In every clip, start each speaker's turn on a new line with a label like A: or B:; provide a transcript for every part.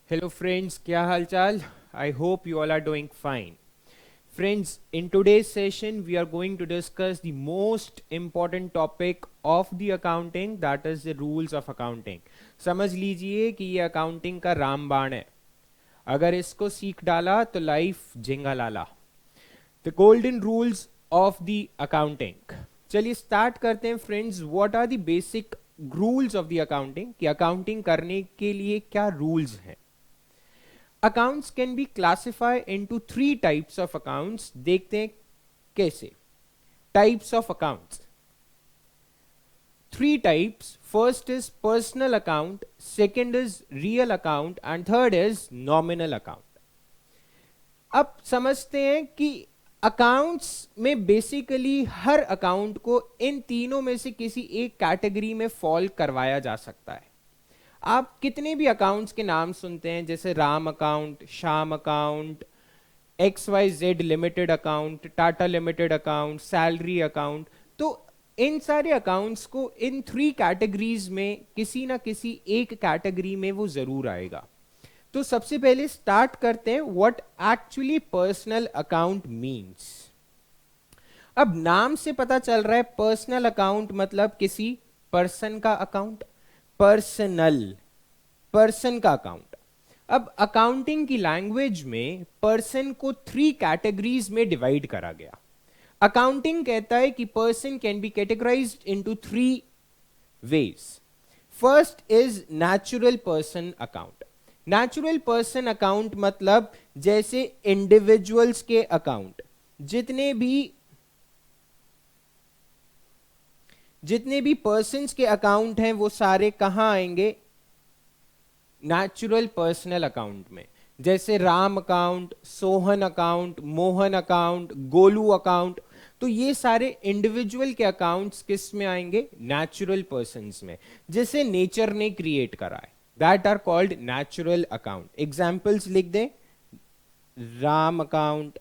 A: Hello friends, क्या हाल चाल? I hope you all are doing fine. Friends, in today's session we are going to discuss the most important topic of the accounting, that is the rules of accounting. समझ लीजिए कि ये accounting का रामबाण है. अगर इसको सीख डाला तो लाइफ झिंगा लाला. The golden rules of the accounting. चलिए स्टार्ट करते हैं friends. What are the basic rules of the accounting, कि अकाउंटिंग करने के लिए क्या रूल्स हैं. Accounts can be classify into three types of accounts. देखते हैं कैसे. Types of accounts, three types. First is personal account, second is real account and third is nominal account. अब समझते हैं कि अकाउंट्स में बेसिकली हर अकाउंट को इन तीनों में से किसी एक कैटेगरी में फॉल करवाया जा सकता है. आप कितने भी अकाउंट्स के नाम सुनते हैं, जैसे Ram account, Shyam account, XYZ limited account, Tata limited account, salary account, तो इन सारे अकाउंट्स को इन थ्री कैटेगरीज में किसी ना किसी एक कैटेगरी में वो जरूर आएगा. तो सबसे पहले स्टार्ट करते हैं what actually personal account means. अब नाम से पता चल रहा है पर्सनल अकाउंट मतलब किसी पर्सन का अकाउंट. पर्सनल, पर्सन का अकाउंट. अब अकाउंटिंग की लैंग्वेज में पर्सन को थ्री कैटेगरीज में डिवाइड करा गया. अकाउंटिंग कहता है कि person can be categorised into three ways. First is natural person account. Natural person account मतलब जैसे इंडिविजुअल्स के अकाउंट, जितने भी पर्सन्स के अकाउंट हैं वो सारे कहां आएंगे, नेचुरल पर्सनल अकाउंट में. जैसे Ram account, Sohan account, Mohan account, Golu account. तो ये सारे इंडिविजुअल के अकाउंट्स किस में आएंगे, नेचुरल पर्सन्स में, जिसे नेचर ने क्रिएट करा है. That are called natural account. Examples लिख दें. राम अकाउंट,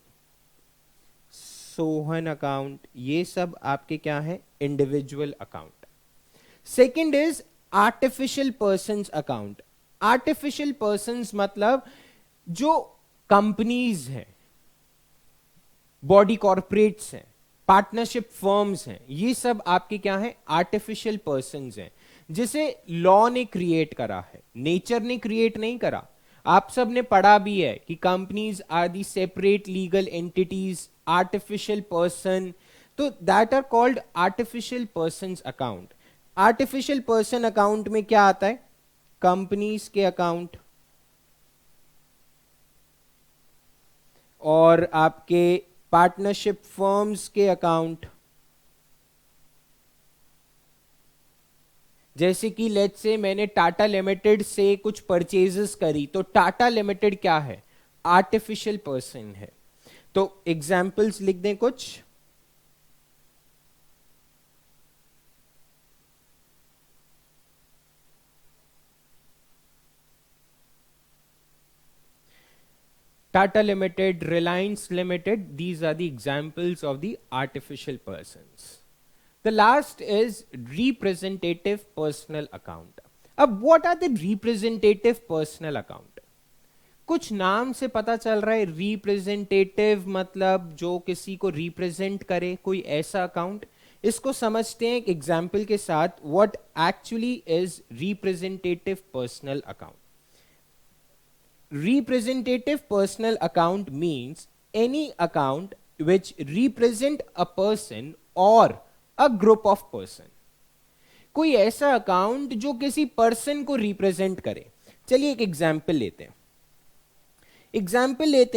A: सोहन अकाउंट, ये सब आपके क्या है, individual account. Second is artificial persons account. Artificial persons मतलब जो कंपनीज हैं, बॉडी कॉर्पोरेट्स हैं, पार्टनरशिप फर्म्स हैं, ये सब आपके क्या हैं, आर्टिफिशियल पर्सन्स हैं, जिसे लॉ ने क्रिएट करा है, नेचर ने क्रिएट नहीं करा. आप सब ने पढ़ा भी है कि companies are the separate legal entities, artificial person. तो that are called artificial persons account. Artificial person account में क्या आता है, कंपनीज के अकाउंट और आपके पार्टनरशिप फर्म्स के अकाउंट. जैसे कि लेट्स से मैंने टाटा लिमिटेड से कुछ परचेजेस करी, तो टाटा लिमिटेड क्या है, आर्टिफिशियल पर्सन है. तो एग्जाम्पल्स लिख दें कुछ. Tata Limited, Reliance Limited, these are the examples of the artificial persons. The last is representative personal account. अब what are the representative personal account? कुछ नाम से पता चल रहा है. रिप्रेजेंटेटिव मतलब जो किसी को रिप्रेजेंट करे, कोई ऐसा अकाउंट. इसको समझते हैं एक एग्जाम्पल के साथ. What actually is representative personal account. Representative personal account means any account which represent a person or a group of person. कोई ऐसा अकाउंट जो किसी पर्सन को रिप्रेजेंट करे. चलिए एक एग्जाम्पल लेते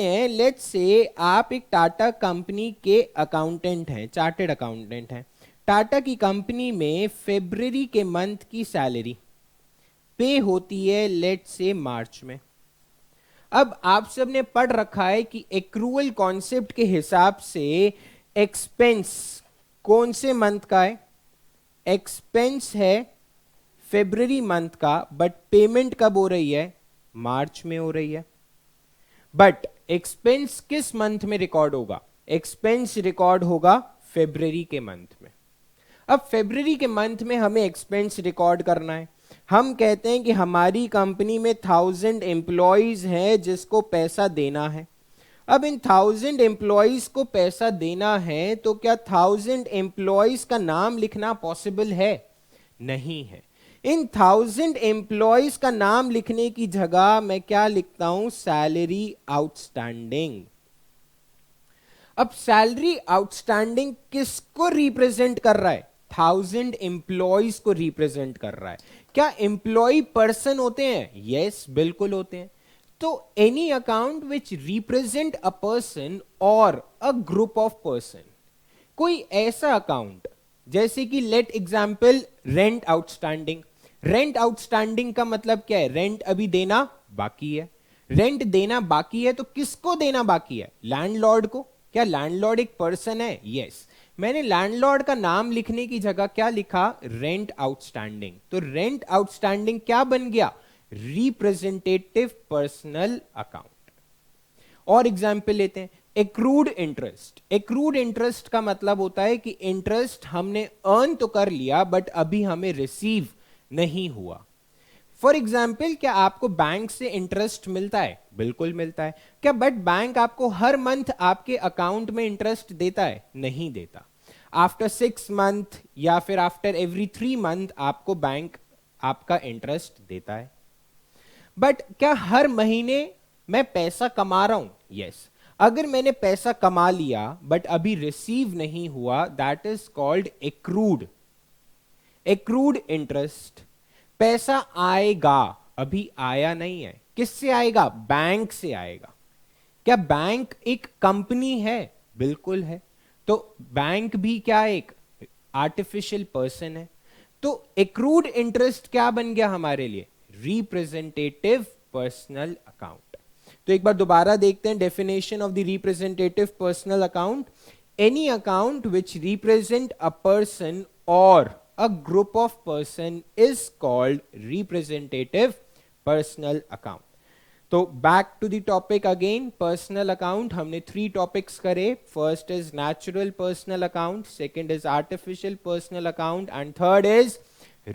A: हैं. लेट्स से आप एक टाटा कंपनी के अकाउंटेंट हैं, चार्टेड अकाउंटेंट हैं. टाटा की कंपनी में फरवरी के मंथ की सैलरी पे होती है लेट्स से मार्च में. अब आप सब ने पढ़ रखा है कि एक्रूअल कॉन्सेप्ट के हिसाब से एक्सपेंस कौन से मंथ का है, एक्सपेंस है फरवरी मंथ का, बट पेमेंट कब हो रही है, मार्च में हो रही है. बट एक्सपेंस किस मंथ में रिकॉर्ड होगा, एक्सपेंस रिकॉर्ड होगा फरवरी के मंथ में. अब फरवरी के मंथ में हमें एक्सपेंस रिकॉर्ड करना है. हम कहते हैं कि हमारी कंपनी में 1000 एम्प्लॉयज हैं जिसको पैसा देना है। अब इन 1000 एम्प्लॉयज को पैसा देना है तो क्या 1000 एम्प्लॉयज का नाम लिखना पॉसिबल है? नहीं है। इन 1000 एम्प्लॉयज का नाम लिखने की जगह मैं क्या लिखता हूं? Salary outstanding. अब सैलरी आउटस्टैंडिंग किसको रिप्रेजेंट कर रहा है? 1000 एम्प्लॉयज को रिप्रेजेंट कर रहा है। क्या एम्प्लॉय पर्सन होते हैं? यस, बिल्कुल होते हैं। तो any account which represent a person और अ ग्रुप ऑफ पर्सन, कोई ऐसा अकाउंट जैसे कि let example rent outstanding. Rent outstanding का मतलब क्या है? रेंट अभी देना बाकी है। रेंट देना बाकी है तो किसको देना बाकी है? लैंडलॉर्ड को। क्या लैंडलॉर्ड एक पर्सन है? यस। मैंने लैंडलॉर्ड का नाम लिखने की जगह क्या लिखा? Rent outstanding. तो रेंट आउटस्टैंडिंग क्या बन गया? Representative personal account. और एग्जाम्पल लेते हैं, एक्रूड इंटरेस्ट। एक्रूड इंटरेस्ट का मतलब होता है कि इंटरेस्ट हमने अर्न तो कर लिया बट अभी हमें रिसीव नहीं हुआ। फॉर एग्जाम्पल, क्या आपको बैंक से इंटरेस्ट मिलता है? बिल्कुल मिलता है। क्या बट बैंक आपको हर मंथ आपके अकाउंट में इंटरेस्ट देता है? नहीं देता। आफ्टर 6 मंथ या फिर आफ्टर एवरी 3 मंथ आपको बैंक आपका इंटरेस्ट देता है। बट क्या हर महीने मैं पैसा कमा रहा हूं? यस। अगर मैंने पैसा कमा लिया बट अभी रिसीव नहीं हुआ, that is called accrued. Accrued interest. पैसा आएगा, अभी आया नहीं है। किससे आएगा? बैंक से आएगा। क्या बैंक एक कंपनी है? बिल्कुल है। तो बैंक भी क्या एक आर्टिफिशियल पर्सन है। तो एक्रूड इंटरेस्ट क्या बन गया हमारे लिए? Representative personal account. तो एक बार दोबारा देखते हैं definition of the representative personal account. Any account which represent a person और a group of person is called representative personal account. तो back to the topic again, personal account हमने 3 topics करे। first is natural personal account, second is artificial personal account and third is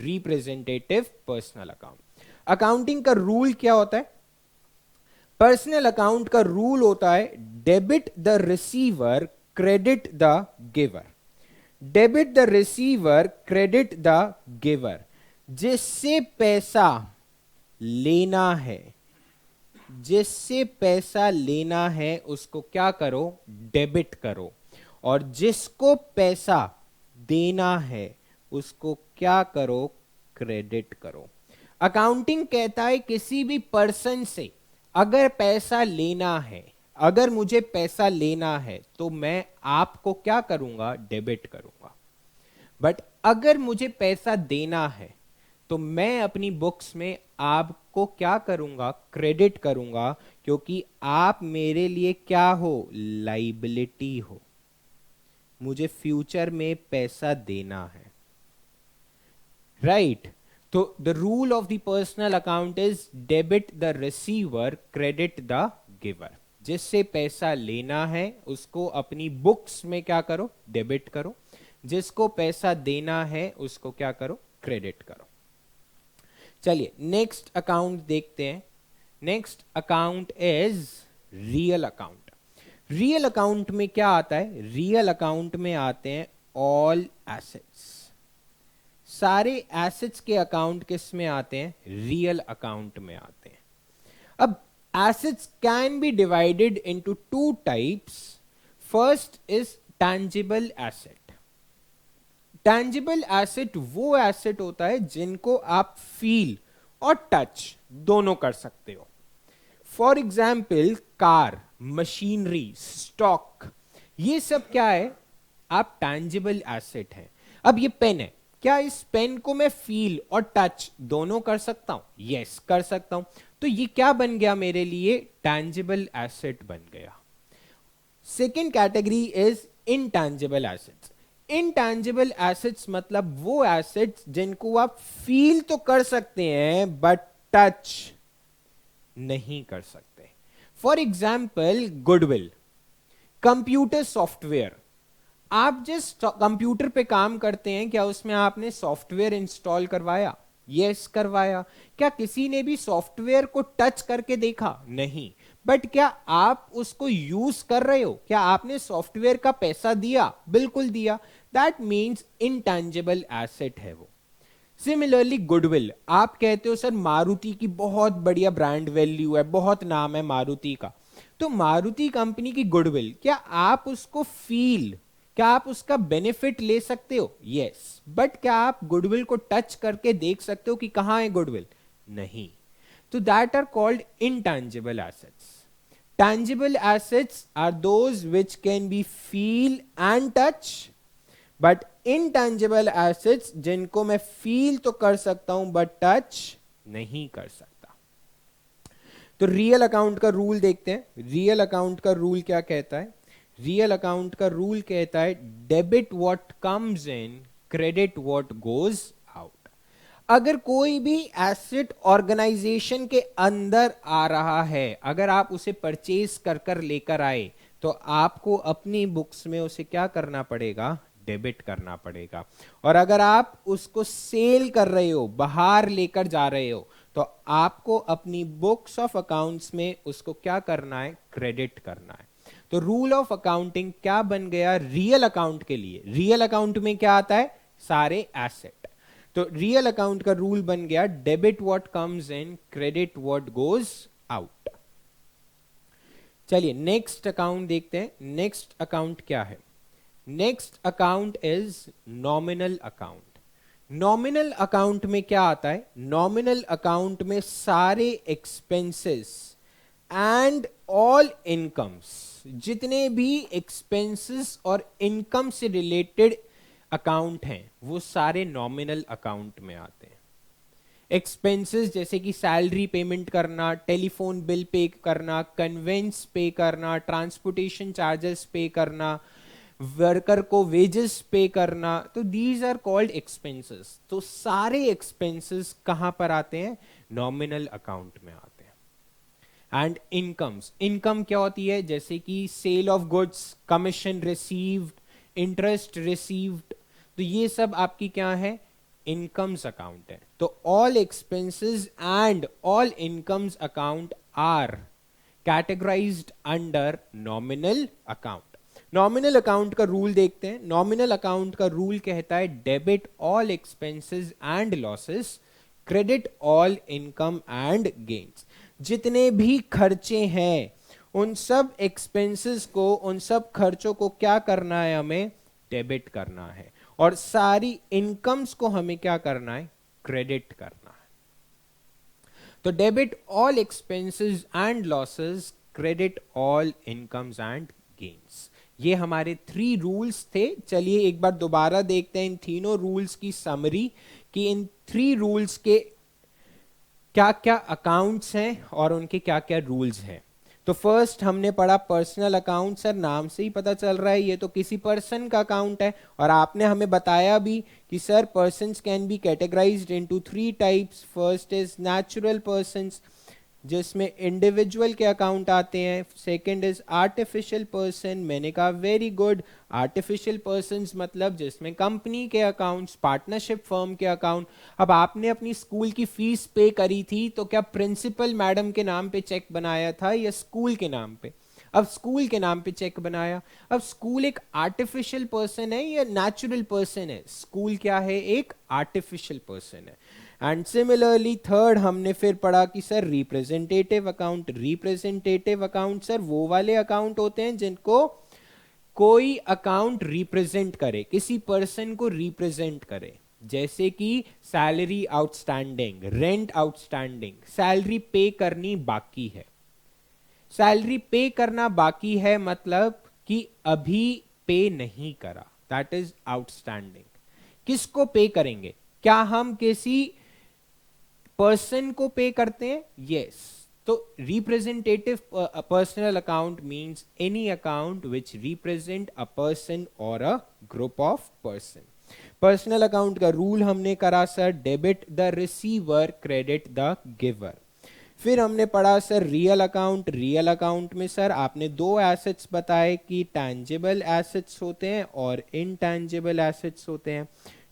A: representative personal account। accounting का rule क्या होता है? Personal account का rule होता है debit the receiver, credit the giver. Debit the receiver, credit the giver. जिससे पैसा लेना है, जिससे पैसा लेना है उसको क्या करो? डेबिट करो। और जिसको पैसा देना है उसको क्या करो? क्रेडिट करो। अकाउंटिंग कहता है किसी भी पर्सन से अगर पैसा लेना है, अगर मुझे पैसा लेना है तो मैं आपको क्या करूंगा? डेबिट करूंगा। बट अगर मुझे पैसा देना है तो मैं अपनी बुक्स में आपको क्या करूंगा? क्रेडिट करूंगा, क्योंकि आप मेरे लिए क्या हो? लाइबिलिटी हो। मुझे फ्यूचर में पैसा देना है, राइट? तो the rule of the personal account is debit the receiver, credit the giver. जिससे पैसा लेना है उसको अपनी बुक्स में क्या करो? डेबिट करो। जिसको पैसा देना है उसको क्या करो? क्रेडिट करो। चलिए नेक्स्ट अकाउंट देखते हैं। Next account is real account. Real account में क्या आता है? रियल अकाउंट में आते हैं ऑल एसेट्स। सारे एसेट्स के अकाउंट किस में आते हैं? रियल अकाउंट में आते हैं। अब assets can be divided into 2 types. First is tangible asset. Tangible asset वो asset होता है जिनको आप feel और touch दोनों कर सकते हो। For example, car, machinery, stock, ये सब क्या है? आप tangible asset है। अब ये पेन है, क्या इस पेन को मैं फील और टच दोनों कर सकता हूं? यस, कर सकता हूं। तो ये क्या बन गया मेरे लिए? टैंजिबल एसेट बन गया। Second category is intangible assets. Intangible assets मतलब वो एसेट्स जिनको आप फील तो कर सकते हैं बट टच नहीं कर सकते। For example, goodwill, computer software. आप जिस कंप्यूटर पे काम करते हैं क्या उसमें आपने सॉफ्टवेयर इंस्टॉल करवाया? यस करवाया। क्या किसी ने भी सॉफ्टवेयर को टच करके देखा? नहीं। बट क्या आप उसको यूज कर रहे हो? क्या आपने सॉफ्टवेयर का पैसा दिया? बिल्कुल दिया। दैट मीन्स इंटेंजिबल एसेट है वो। सिमिलरली गुडविल, आप कहते हो सर मारुति की बहुत बढ़िया ब्रांड वैल्यू है, बहुत नाम है मारुति का, तो मारुति कंपनी की गुडविल, क्या आप उसको फील, क्या आप उसका बेनिफिट ले सकते हो? यस। बट क्या आप गुडविल को टच करके देख सकते हो कि कहां है गुडविल? नहीं। तो that are called intangible assets. Tangible assets are those which can be feel and touch, but intangible assets जिनको मैं फील तो कर सकता हूं बट टच नहीं कर सकता। तो रियल अकाउंट का रूल देखते हैं। रियल अकाउंट का रूल क्या कहता है? रियल अकाउंट का रूल कहता है debit what comes in, credit what goes out. अगर कोई भी एसेट ऑर्गेनाइजेशन के अंदर आ रहा है, अगर आप उसे परचेज कर कर लेकर आए, तो आपको अपनी बुक्स में उसे क्या करना पड़ेगा? डेबिट करना पड़ेगा। और अगर आप उसको सेल कर रहे हो, बाहर लेकर जा रहे हो, तो आपको अपनी बुक्स ऑफ अकाउंट्स में उसको क्या करना है? क्रेडिट करना है। तो रूल ऑफ अकाउंटिंग क्या बन गया रियल अकाउंट के लिए? रियल अकाउंट में क्या आता है? सारे एसेट। तो रियल अकाउंट का रूल बन गया debit what comes in, credit what goes out. चलिए नेक्स्ट अकाउंट देखते हैं। नेक्स्ट अकाउंट क्या है? Next account is nominal account. Nominal account में क्या आता है? नॉमिनल अकाउंट में सारे एक्सपेंसेस एंड ऑल इनकम्स, जितने भी एक्सपेंसेस और इनकम से रिलेटेड अकाउंट हैं, वो सारे नॉमिनल अकाउंट में आते हैं। एक्सपेंसेस जैसे कि सैलरी पेमेंट करना, टेलीफोन बिल पे करना, कन्वेंस पे करना, ट्रांसपोर्टेशन चार्जेस पे करना, वर्कर को वेजेस पे करना, तो दीज आर कॉल्ड एक्सपेंसेस। तो सारे एक्सपेंसेस कहां पर आते हैं? नॉमिनल अकाउंट में आते हैं। एंड इनकम्स, इनकम क्या होती है? जैसे कि sale of goods, commission received, interest received, तो ये सब आपकी क्या है? इनकम्स अकाउंट है। तो all expenses and all incomes account are categorized under nominal account. Nominal account का रूल देखते हैं। नॉमिनल अकाउंट का रूल कहता है debit all expenses and losses, credit all income and gains. जितने भी खर्चे हैं, उन सब एक्सपेंसेस को, उन सब खर्चों को क्या करना है? हमें डेबिट करना है। और सारी इनकम्स को हमें क्या करना है? क्रेडिट करना है। तो debit all expenses and losses, credit all incomes and gains, ये हमारे 3 रूल्स थे। चलिए एक बार दोबारा देखते हैं इन तीनों रूल्स की समरी, कि इन 3 रूल्स के क्या क्या अकाउंट्स हैं और उनके क्या क्या रूल्स हैं। तो फर्स्ट हमने पढ़ा पर्सनल अकाउंट। सर नाम से ही पता चल रहा है ये तो किसी पर्सन का अकाउंट है, और आपने हमें बताया भी कि sir persons can be categorised into 3 types. First is natural persons, जिसमें इंडिविजुअल के अकाउंट आते हैं। सेकंड इज आर्टिफिशियल पर्सन, मैंने कहा वेरी गुड। आर्टिफिशियल पर्सन्स मतलब जिसमें कंपनी के अकाउंट्स, पार्टनरशिप फर्म के अकाउंट। अब आपने अपनी स्कूल की फीस पे करी थी, तो क्या प्रिंसिपल मैडम के नाम पे चेक बनाया था या स्कूल के नाम पे? अब स्कूल के नाम पे चेक बनाया। अब स्कूल एक आर्टिफिशियल पर्सन है या नेचुरल पर्सन है? स्कूल क्या है? एक आर्टिफिशियल पर्सन है। एंड सिमिलरली थर्ड हमने फिर पढ़ा कि sir representative account. Representative account sir वो वाले अकाउंट होते हैं जिनको कोई अकाउंट रिप्रेजेंट करे, किसी पर्सन को रिप्रेजेंट करे। जैसे कि salary outstanding, rent outstanding, salary पे करनी बाकी है। सैलरी पे करना बाकी है मतलब कि अभी पे नहीं करा, दैट इज आउटस्टैंडिंग। किसको पे करेंगे? क्या हम किसी पर्सन को पे करते हैं? यस। तो representative personal account means any account which represent a person और a group of person. Personal account का रूल हमने करा sir debit the receiver, credit the giver. फिर हमने पढ़ा sir real account. Real account में सर आपने 2 एसेट्स बताए कि टैंजिबल एसेट्स होते हैं और इनटैंजिबल एसेट्स होते हैं।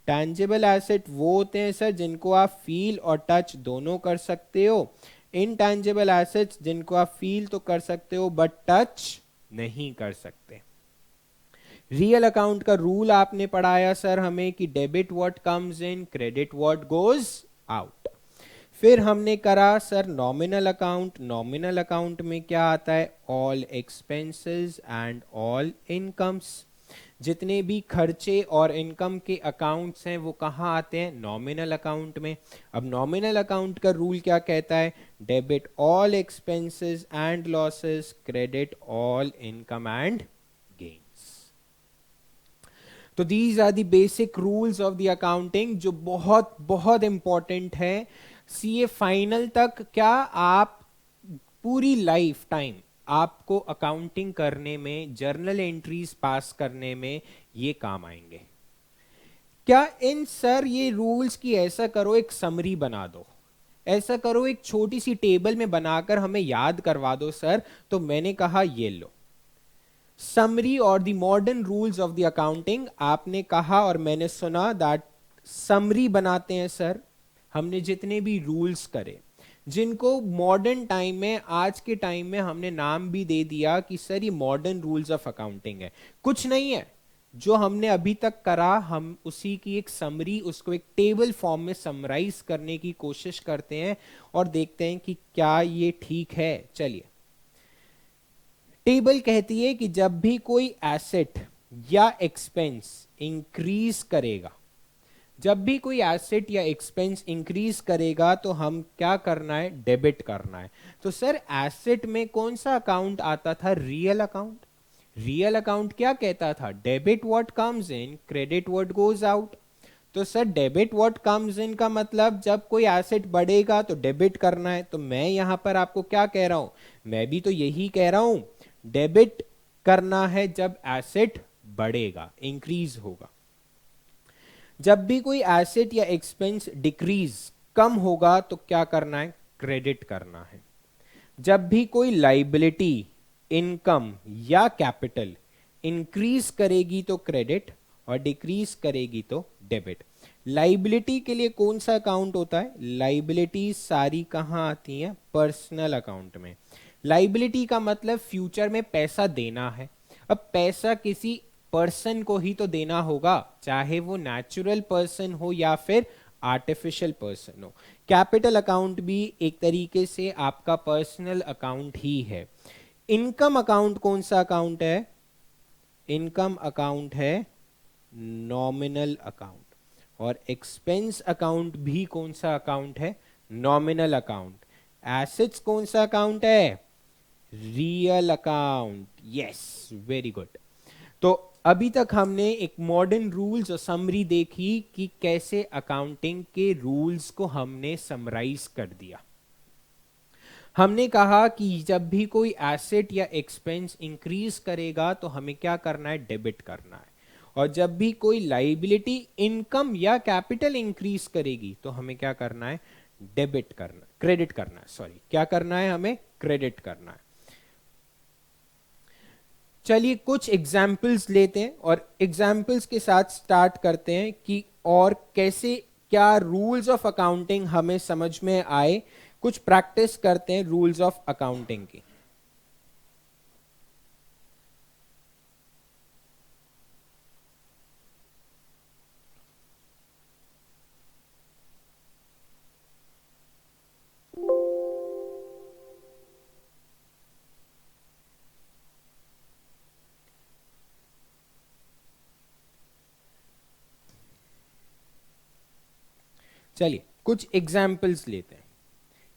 A: टैंजिबल एसेट वो होते हैं सर जिनको आप फील और टच दोनों कर सकते हो। इनटैंजिबल एसेट्स जिनको आप फील तो कर सकते हो बट टच नहीं कर सकते। रियल अकाउंट का रूल आपने पढ़ाया सर हमें कि debit what comes in, credit what goes out. फिर हमने करा sir nominal account. Nominal account में क्या आता है? All expenses and all incomes. जितने भी खर्चे और इनकम के अकाउंट्स हैं वो कहाँ आते हैं? नॉमिनल अकाउंट में। अब नॉमिनल अकाउंट का रूल क्या कहता है? Debit all expenses and losses, credit all income and gains. तो these are the basic rules of the accounting जो बहुत बहुत इंपॉर्टेंट है। सीए फाइनल तक क्या आप पूरी लाइफ टाइम आपको अकाउंटिंग करने में, जर्नल एंट्रीज पास करने में ये काम आएंगे। क्या इन सर ये रूल्स की ऐसा करो एक समरी बना दो, ऐसा करो एक छोटी सी टेबल में बनाकर हमें याद करवा दो सर। तो मैंने कहा ये लो समरी और the modern rules of the accounting. आपने कहा और मैंने सुना दैट समरी बनाते हैं सर। हमने जितने भी रूल्स करे जिनको मॉडर्न टाइम में, आज के टाइम में हमने नाम भी दे दिया कि सर ये मॉडर्न रूल्स ऑफ अकाउंटिंग है, कुछ नहीं है। जो हमने अभी तक करा हम उसी की एक समरी, उसको एक टेबल फॉर्म में समराइज करने की कोशिश करते हैं और देखते हैं कि क्या ये ठीक है। चलिए, टेबल कहती है कि जब भी कोई एसेट या एक्सपेंस इंक्रीज करेगा, जब भी कोई एसेट या एक्सपेंस इंक्रीज करेगा तो हम क्या करना है? डेबिट करना है। तो सर एसेट में कौन सा अकाउंट आता था? Real account. रियल अकाउंट क्या कहता था? Debit what comes in, credit what goes out. तो sir debit what comes in का मतलब जब कोई एसेट बढ़ेगा तो डेबिट करना है। तो मैं यहां पर आपको क्या कह रहा हूं? मैं भी तो यही कह रहा हूं, डेबिट करना है जब एसेट बढ़ेगा, इंक्रीज होगा। जब भी कोई एसेट या एक्सपेंस डिक्रीज, कम होगा तो क्या करना है? क्रेडिट करना है। जब भी कोई लाइबिलिटी, इनकम या कैपिटल इंक्रीज करेगी तो क्रेडिट और डिक्रीज करेगी तो डेबिट। लाइबिलिटी के लिए कौन सा अकाउंट होता है? लाइबिलिटी सारी कहां आती हैं? पर्सनल अकाउंट में। लाइबिलिटी का मतलब फ्यूचर में पैसा देना है। अब पैसा किसी पर्सन को ही तो देना होगा, चाहे वो नेचुरल पर्सन हो या फिर आर्टिफिशियल पर्सन हो। कैपिटल अकाउंट भी एक तरीके से आपका पर्सनल अकाउंट ही है। इनकम अकाउंट कौन सा अकाउंट है? इनकम अकाउंट है नॉमिनल अकाउंट। और एक्सपेंस अकाउंट भी कौन सा अकाउंट है? Nominal account. एसेट्स कौन सा अकाउंट है? Real account. Yes, very good. तो अभी तक हमने एक मॉडर्न रूल्स और समरी देखी कि कैसे अकाउंटिंग के रूल्स को हमने समराइज कर दिया। हमने कहा कि जब भी कोई एसेट या एक्सपेंस इंक्रीज करेगा तो हमें क्या करना है? डेबिट करना है। और जब भी कोई लाइबिलिटी, इनकम या कैपिटल इंक्रीज करेगी तो हमें क्या करना है? डेबिट करना, क्रेडिट करना है। सॉरी, क्या करना है? हमें क्रेडिट करना है। चलिए कुछ एग्जाम्पल्स लेते हैं और एग्जाम्पल्स के साथ स्टार्ट करते हैं कि और कैसे क्या रूल्स ऑफ अकाउंटिंग हमें समझ में आए। कुछ प्रैक्टिस करते हैं रूल्स ऑफ अकाउंटिंग की। चलिए कुछ एग्जाम्पल्स लेते हैं।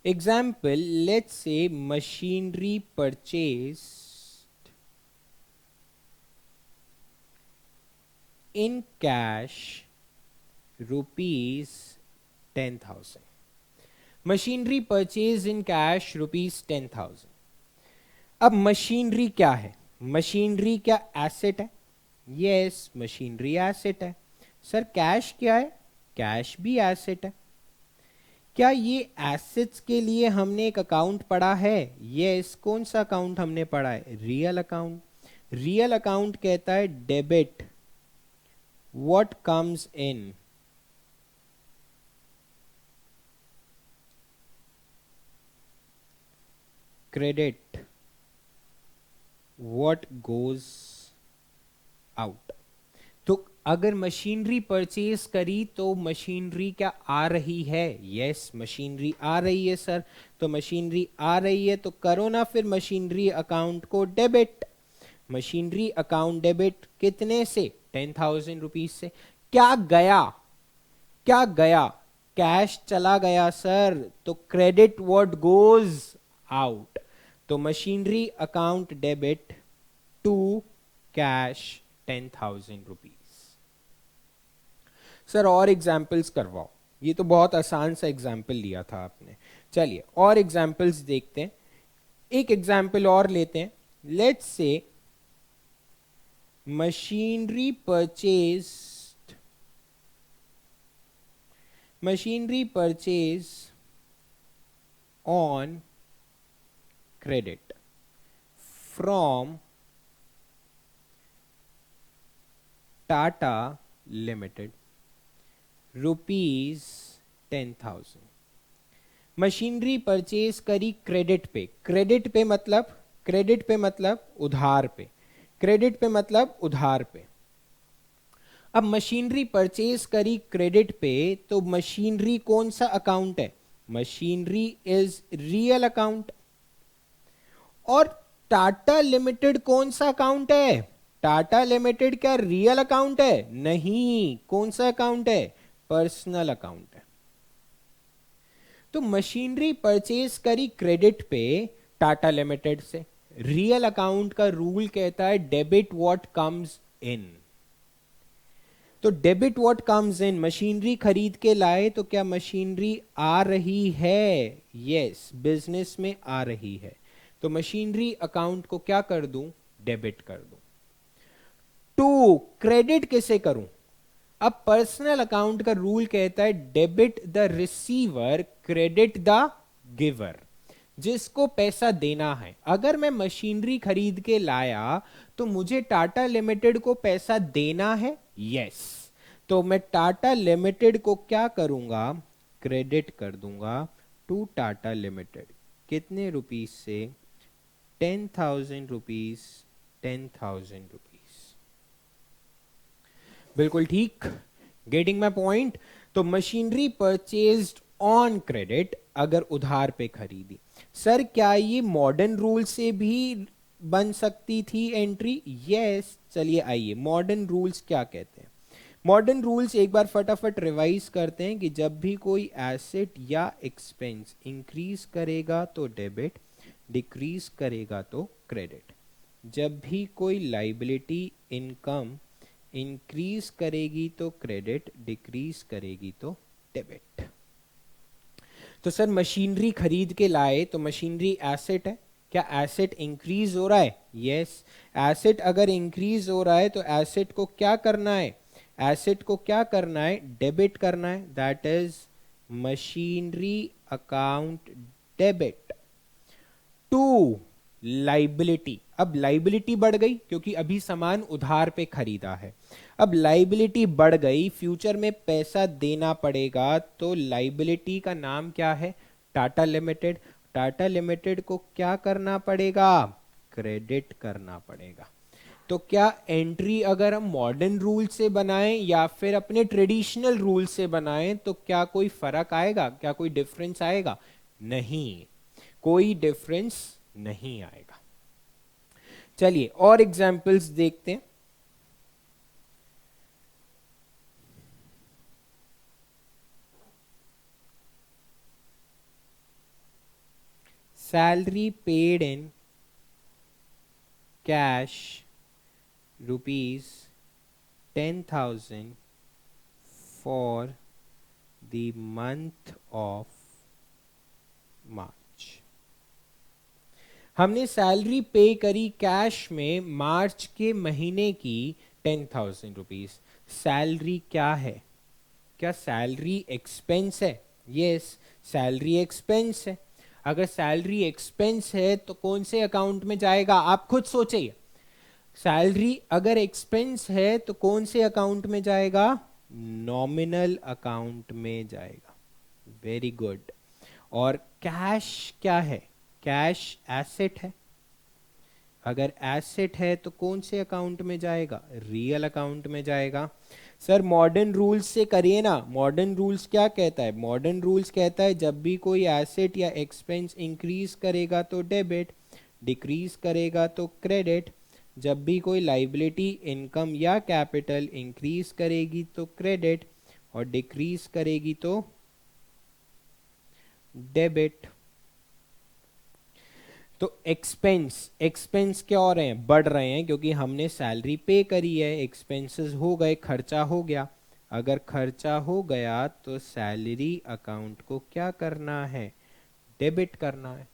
A: Example, let's say machinery purchase in cash rupees 10,000। Machinery purchase in cash rupees 10,000। अब मशीनरी क्या है? मशीनरी क्या एसेट है? यस, मशीनरी एसेट है। सर कैश क्या है? कैश भी एसेट है। क्या ये एसेट्स के लिए हमने एक अकाउंट पढ़ा है? यस, कौन सा अकाउंट हमने पढ़ा है? Real account. रियल अकाउंट कहता है debit what comes in, credit what goes out. तो अगर मशीनरी परचेज करी तो मशीनरी क्या आ रही है? यस, मशीनरी आ रही है सर। तो मशीनरी आ रही है तो करो ना फिर मशीनरी अकाउंट को डेबिट। मशीनरी अकाउंट डेबिट कितने से? 10,000 रुपीज से। क्या गया? क्या गया? कैश चला गया सर। तो क्रेडिट व्हाट गोज आउट। तो machinery account debit to cash 10,000 rupees. Sir और एग्जाम्पल्स करवाओ। ये तो बहुत आसान सा एग्जाम्पल लिया था आपने। चलिए और एग्जाम्पल्स देखते हैं। एक एग्जाम्पल और लेते हैं। Let's say machinery purchase on credit from Tata limited rupees 10,000। Machinery purchase करी क्रेडिट पे। क्रेडिट पे मतलब उधार पे। क्रेडिट पे मतलब उधार पे। अब मशीनरी परचेज करी क्रेडिट पे तो मशीनरी कौन सा अकाउंट है? Machinery is real account. और टाटा लिमिटेड कौन सा अकाउंट है? टाटा लिमिटेड क्या रियल अकाउंट है? नहीं। कौन सा अकाउंट है? पर्सनल अकाउंट है। तो मशीनरी परचेज करी क्रेडिट पे टाटा लिमिटेड से। रियल अकाउंट का रूल कहता है डेबिट व्हाट कम्स इन। तो debit what comes in, machinery खरीद के लाए तो क्या मशीनरी आ रही है? यस, बिजनेस में आ रही है। तो मशीनरी अकाउंट को क्या कर दूं? डेबिट कर दूं। टू क्रेडिट किसे करूं? अब पर्सनल अकाउंट का रूल कहता है debit the receiver credit the giver. जिसको पैसा देना है। अगर मैं मशीनरी खरीद के लाया तो मुझे टाटा लिमिटेड को पैसा देना है। यस, तो मैं टाटा लिमिटेड को क्या करूंगा? क्रेडिट कर दूंगा टू टाटा लिमिटेड। कितने रुपीस से? 10,000 रुपीज। 10,000 रुपीज। बिल्कुल ठीक। Getting my point. तो मशीनरी परचेज्ड ऑन क्रेडिट अगर उधार पे खरीदी। सर क्या ये मॉडर्न रूल से भी बन सकती थी एंट्री? यस। चलिए आइए मॉडर्न रूल्स क्या कहते हैं। मॉडर्न रूल्स एक बार फटाफट रिवाइज करते हैं कि जब भी कोई एसेट या एक्सपेंस इंक्रीज करेगा तो डेबिट, डिक्रीज करेगा तो क्रेडिट। जब भी कोई लाइबिलिटी इनकम इंक्रीज करेगी तो क्रेडिट, डिक्रीज करेगी तो डेबिट। तो सर मशीनरी खरीद के लाए तो मशीनरी एसेट है। क्या एसेट इंक्रीज हो रहा है? यस। एसेट अगर इंक्रीज हो रहा है तो एसेट को क्या करना है? एसेट को क्या करना है? डेबिट करना है। That is machinery account debit to liability. अब लाइबिलिटी बढ़ गई क्योंकि अभी सामान उधार पे खरीदा है। अब लाइबिलिटी बढ़ गई, फ्यूचर में पैसा देना पड़ेगा तो लाइबिलिटी का नाम क्या है? टाटा लिमिटेड। टाटा लिमिटेड को क्या करना पड़ेगा? क्रेडिट करना पड़ेगा। तो क्या एंट्री अगर हम मॉडर्न रूल से बनाएं या फिर अपने ट्रेडिशनल रूल से बनाएं तो क्या कोई फर्क आएगा? क्या कोई डिफरेंस आएगा? नहीं, कोई डिफरेंस नहीं आएगा। चलिए और एग्जाम्पल्स देखते हैं। Salary paid in cash rupees 10,000 for the month of March. हमने सैलरी पे करी कैश में मार्च के महीने की 10,000 रुपीज। सैलरी क्या है? क्या सैलरी एक्सपेंस है? यस, सैलरी एक्सपेंस है। अगर सैलरी एक्सपेंस है तो कौन से अकाउंट में जाएगा? आप खुद सोचिए। सैलरी अगर एक्सपेंस है तो कौन से अकाउंट में जाएगा? नॉमिनल अकाउंट में जाएगा। Very good. और कैश क्या है? कैश एसेट है, अगर एसेट है तो कौन से अकाउंट में जाएगा, रियल अकाउंट में जाएगा। सर मॉडर्न रूल्स से करिए ना, मॉडर्न रूल्स क्या कहता है, मॉडर्न रूल्स कहता है जब भी कोई एसेट या एक्सपेंस इंक्रीज करेगा तो डेबिट, डिक्रीज करेगा तो क्रेडिट, जब भी कोई लाइबिलिटी इनकम या कैपिटल इंक्रीज करेगी तो क्रेडिट और डिक्रीज करेगी तो डेबिट। तो एक्सपेंस, एक्सपेंस क्या हो रहे हैं, बढ़ रहे हैं क्योंकि हमने सैलरी पे करी है, एक्सपेंसेस हो गए, खर्चा हो गया। अगर खर्चा हो गया तो सैलरी अकाउंट को क्या करना है, डेबिट करना है।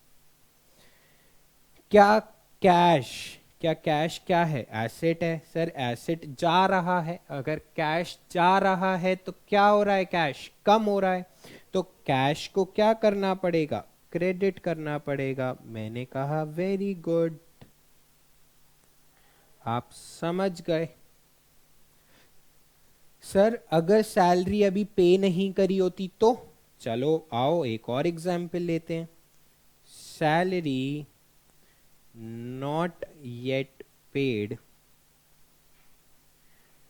A: क्या कैश, क्या कैश क्या है, एसेट है। सर एसेट जा रहा है, अगर कैश जा रहा है तो क्या हो रहा है, कैश कम हो रहा है, तो कैश को क्या करना पड़ेगा, क्रेडिट करना पड़ेगा। मैंने कहा वेरी गुड, आप समझ गए। सर अगर सैलरी अभी पे नहीं करी होती तो, चलो आओ एक और एग्जाम्पल लेते हैं। Salary not yet paid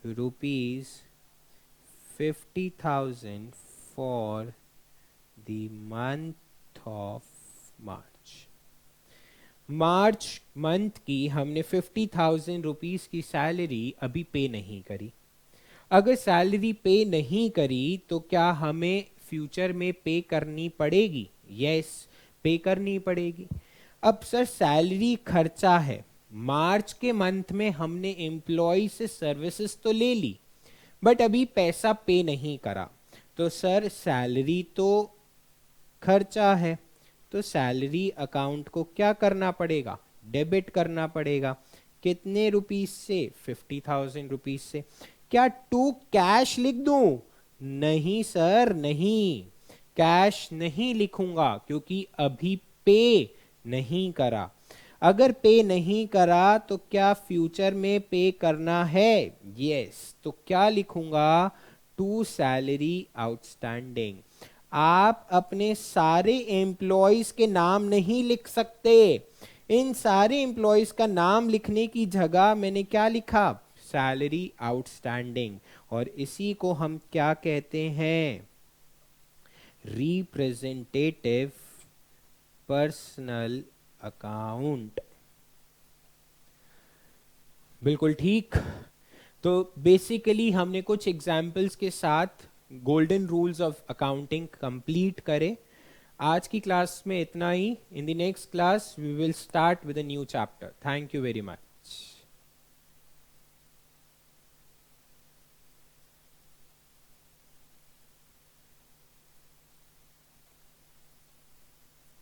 A: ₹50,000 for the month of March. March month की हमने 50,000 रुपीज की सैलरी अभी पे नहीं करी। अगर सैलरी पे नहीं करी तो क्या हमें फ्यूचर में पे करनी पड़ेगी, यस पे करनी पड़ेगी। अब सर सैलरी खर्चा है, मार्च के मंथ में हमने एम्प्लॉय से सर्विसेज तो ले ली बट अभी पैसा पे नहीं करा, तो सर सैलरी तो खर्चा है, तो सैलरी अकाउंट को क्या करना पड़ेगा, डेबिट करना पड़ेगा। कितने रुपीस से, 50,000 रुपीस से। क्या टू कैश लिख दूं, नहीं सर नहीं, कैश नहीं लिखूंगा क्योंकि अभी पे नहीं करा। अगर पे नहीं करा तो क्या फ्यूचर में पे करना है, यस, तो क्या लिखूंगा, टू सैलरी आउटस्टैंडिंग। आप अपने सारे एम्प्लॉयज के नाम नहीं लिख सकते, इन सारे एम्प्लॉयज का नाम लिखने की जगह मैंने क्या लिखा, सैलरी आउटस्टैंडिंग, और इसी को हम क्या कहते हैं, रिप्रेजेंटेटिव पर्सनल अकाउंट। बिल्कुल ठीक। तो बेसिकली हमने कुछ एग्जाम्पल्स के साथ golden rules of accounting complete करे। आज की क्लास में इतना ही। In the next class we will start with a new chapter. Thank you very much.